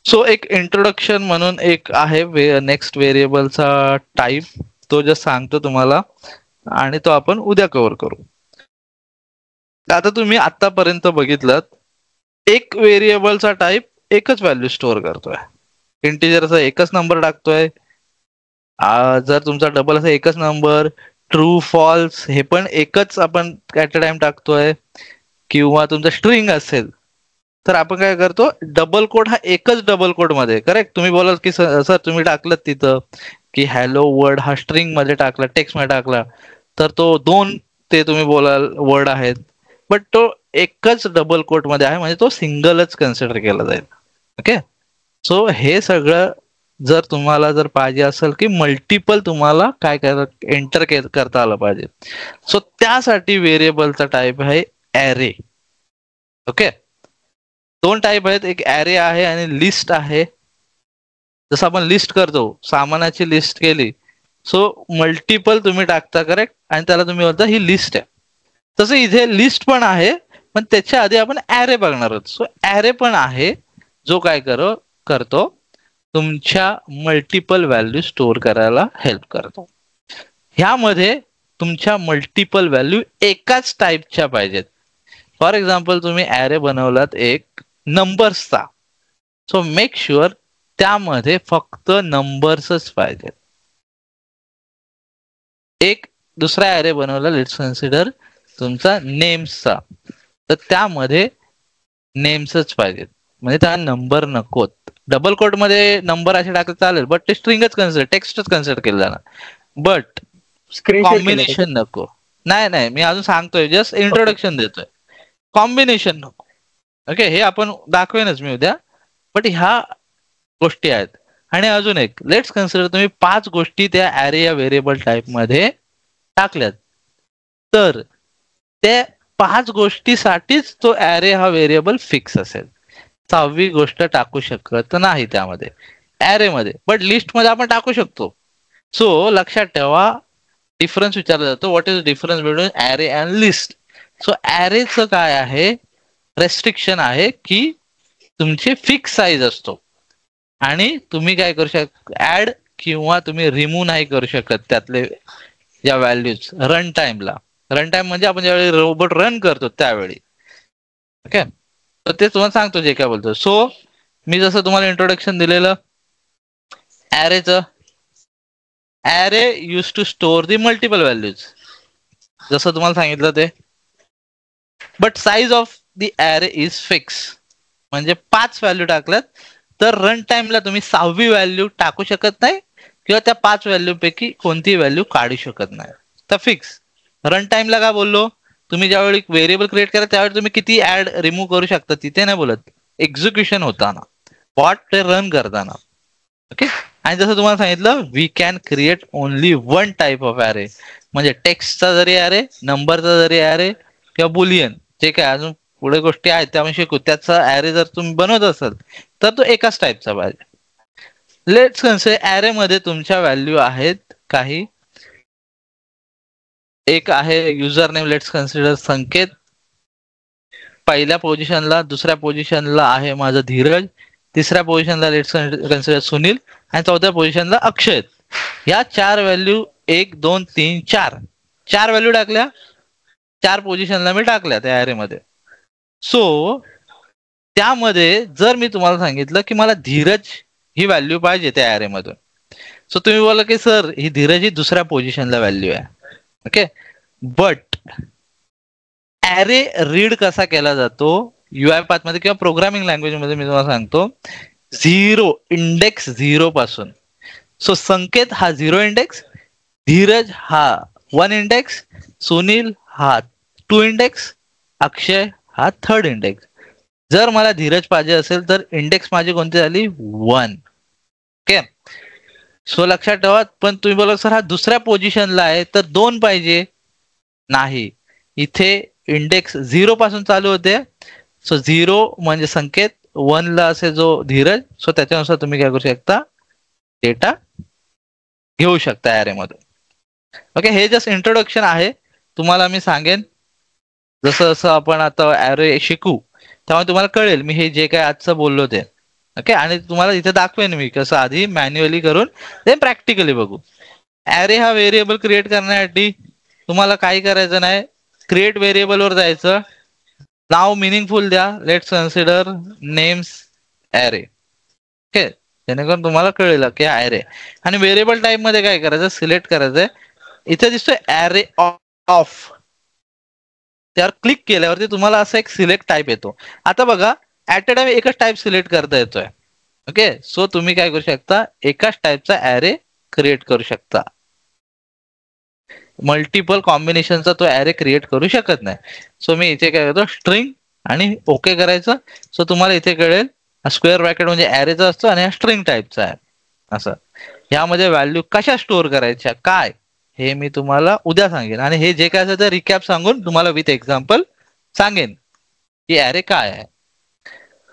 So एक introduction म्हणून एक आहे नेक्स्ट व्हेरिएबलचा टाईप, तो जस्ट सांगतो तुम्हाला आणि तो आपण उद्या कव्हर करू. आता तुम्ही आतापर्यंत बघितलं, एक व्हेरिएबलचा टाईप एकच व्हॅल्यू स्टोअर करतोय, इंटिजरचा एकच नंबर टाकतोय. जर तुमचा डबल असेल एकच नंबर, ट्रू फॉल्स हे पण एकच आपण ऍट अ टाइम टाकतोय. किंवा तुमचा स्ट्रिंग असेल तर आपण काय करतो, डबल कोट हा एकच डबल कोट मध्ये. करेक्ट, तुम्ही बोलाल की सर तुम्ही टाकलं तिथं की हॅलो वर्ड हा स्ट्रिंग मध्ये टाकला, टेक्स्ट मध्ये टाकला, तर तो दोन ते तुम्ही बोलाल वर्ड आहेत, बट तो एकच डबल कोट मध्ये आहे, म्हणजे तो सिंगलच कन्सिडर केला जाईल. ओके, सो हे सगळं जर तुम्हाला जर पाहिजे असेल की मल्टिपल तुम्हाला काय एंटर करता आलं पाहिजे, सो त्यासाठी व्हेरिएबलचा टाईप आहे ॲरे. ओके, दोन टाईप आहेत, एक ॲरे आहे आणि लिस्ट आहे. जसं आपण लिस्ट करतो, सामानाची लिस्ट केली, सो मल्टिपल तुम्ही टाकता, करेक्ट, आणि त्याला तुम्ही बोलता ही लिस्ट आहे. तसं इथे लिस्ट पण आहे, पण त्याच्या आधी आपण ॲरे बघणार आहोत. सो ॲरे पण आहे जो काय करतो तुमच्या मल्टिपल व्हॅल्यू स्टोअर करायला हेल्प करतो. ह्यामध्ये तुमच्या मल्टिपल व्हॅल्यू एकाच टाईपच्या पाहिजेत. फॉर एक्झाम्पल तुम्ही ॲरे बनवलात एक नंबर्सचा, सो मेक शुअर त्यामध्ये फक्त नंबर्सच पाहिजेत. एक दुसरा ॲरे बनवला, लेट्स कन्सिडर तुमचा नेम्सचा, तर त्यामध्ये नेम्सच पाहिजेत, म्हणजे त्या नंबर नकोत. डबल कोट मध्ये नंबर असे टाकले चालेल, बट ते स्ट्रिंगच कन्सिडर, टेक्स्टच कन्सिडर केलं जाणार, बट कॉम्बिनेशन नको. नाही नाही, मी अजून सांगतोय, जस्ट इंट्रोडक्शन देतोय. कॉम्बिनेशन नको. ओके, हे आपण दाखवेनच मी उद्या, बट ह्या गोष्टी आहेत. आणि अजून एक, लेट्स कन्सिडर तुम्ही 5 गोष्टी त्या ॲरे या व्हेरिएबल टाईप मध्ये टाकल्यात, तर त्या 5 गोष्टीसाठीच तो ॲरे हा व्हेरिएबल फिक्स असेल. 6वी गोष्ट टाकू शकत नाही त्यामध्ये ॲरे मध्ये, बट लिस्ट मध्ये आपण टाकू शकतो. सो लक्षात ठेवा, डिफरन्स विचारला जातो, what is difference between array and list. So ॲरेचं काय आहे, रेस्ट्रिक्शन आहे की तुमची फिक्स साईज असतो आणि तुम्ही काय करू ऍड किंवा तुम्ही रिमूव्ह नाही करू शकत त्यातले या व्हॅल्यूज रन टाइमला. रन टाइम म्हणजे आपण ज्यावेळी रोबोट रन करतो त्यावेळी. ओके, तर ते तुम्हाला सांगतो जे काय बोलतो. सो मी जसं तुम्हाला इंट्रोडक्शन दिलेलं ॲरेचं, array use to store the multiple values, जसं तुम्हाला सांगितलं ते, but size of the array is fix. म्हणजे 5 व्हॅल्यू टाकल्यात तर रन टाइमला तुम्ही 6वी व्हॅल्यू टाकू शकत नाही किंवा त्या 5 व्हॅल्यू पैकी कोणती व्हॅल्यू काढू शकत नाही, तर फिक्स. रन टाइमला काय बोललो, तुम्ही ज्यावेळी व्हेरिएबल क्रिएट करा त्यावेळी तुम्ही किती ऍड रिमूव्ह करू शकता, तिथे नाही बोलत, एक्झिक्युशन होताना, बॉट ते रन करताना. ओके, आणि जसं तुम्हाला सांगितलं, we can create only one type of array, म्हणजे टेक्स्टचा जरी ॲरे, नंबरचा जरी ॲरे किंवा बुलियन, जे काय अजून पुढे गोष्टी आहेत त्या आपण शिकू, त्याचा ॲरे जर तुम्ही बनवत असाल तर तो एकाच टाईपचा पाहिजे. लेट्स कन्सिडर ॲरे मध्ये तुमच्या व्हॅल्यू आहेत काही, एक आहे युजर नेम, लेट्स कन्सिडर संकेत, पहिल्या पोझिशनला, दुसऱ्या पोझिशनला आहे माझं धीरज, तिसऱ्या पोझिशनला लेट्स कन्सिडर सुनील, आणि चौथ्या पोझिशनला अक्षय. या 4 व्हॅल्यू 1 2 3 4 व्हॅल्यू टाकल्या, 4 पोझिशनला मी टाकल्या त्या ॲरे मध्ये. सो त्यामध्ये जर मी तुम्हाला सांगितलं की मला धीरज ही व्हॅल्यू पाहिजे त्या ॲरे मधून, सो तुम्ही बोला की सर ही धीरज ही दुसऱ्या पोझिशनला व्हॅल्यू आहे. ओके, बट ॲरे रीड कसा केला जातो UI पाथ मध्ये किंवा प्रोग्रामिंग लँग्वेज मध्ये, मी तुम्हाला सांगतो, 0 इंडेक्स 0 पासून. सो संकेत हा 0 इंडेक्स, धीरज हा 1 इंडेक्स, सुनील हा 2 इंडेक्स, अक्षय हा 3rd इंडेक्स. जर मला धीरज पाहिजे असेल तर इंडेक्स माझी कोणती झाली, 1. ओके, सो लक्षात ठेवा. पण तुम्ही बोला सर हा दुसऱ्या पोझिशनला आहे तर 2 पाहिजे, नाही, इथे इंडेक्स 0 पासून चालू होते. सो 0 म्हणजे संकेत, 1 ला असे जो धीरज, सो त्याच्यानुसार तुम्ही काय करू शकता, डेटा घेऊ शकता ॲरे मधून. ओके, हे जस्ट इंट्रोडक्शन आहे. तुम्हाला मी सांगेन जसं जसं आपण आता ॲरे शिकू त्यामुळे तुम्हाला कळेल मी हे जे काय आजचं बोललो ते. ओके. आणि तुम्हाला इथे दाखवेन मी कसं आधी मॅन्युअली करून ते प्रॅक्टिकली बघू. ऍरे हा व्हेरिएबल क्रिएट करण्यासाठी तुम्हाला काही करायचं नाही, क्रिएट व्हेरिएबल वर जायचं, नाव मिनिंगफुल द्या, let's consider names array. Okay, जेणेकरून तुम्हाला कळेल की ऍरे. आणि व्हेरिएबल टाईप मध्ये काय करायचं, सिलेक्ट करायचंय, इथे दिसतोय ऍरे ऑफ, त्यावर क्लिक केल्यावरती तुम्हाला असा एक सिलेक्ट टाईप येतो. आता बघा ऍट अ टाइम एकच टाईप सिलेक्ट करता येतोय. ओके, सो तुम्ही काय करू शकता, एकाच टाईपचा ऍरे क्रिएट करू शकता. मल्टिपल कॉम्बिनेशनचा तो ऍरे क्रिएट करू शकत नाही. सो मी इथे काय करतो, स्ट्रिंग आणि ओके करायचं. सो तुम्हाला इथे कळेल स्क्वेअर ब्रॅकेट म्हणजे ऍरेचा असतो आणि हा स्ट्रिंग टाईपचा आहे. असं यामध्ये व्हॅल्यू कशा स्टोअर करायच्या काय हे मी तुम्हाला उद्या सांगेन. आणि हे जे काय असेल ते रिकॅप सांगून तुम्हाला विथ एक्झाम्पल सांगेन की ऍरे काय आहे.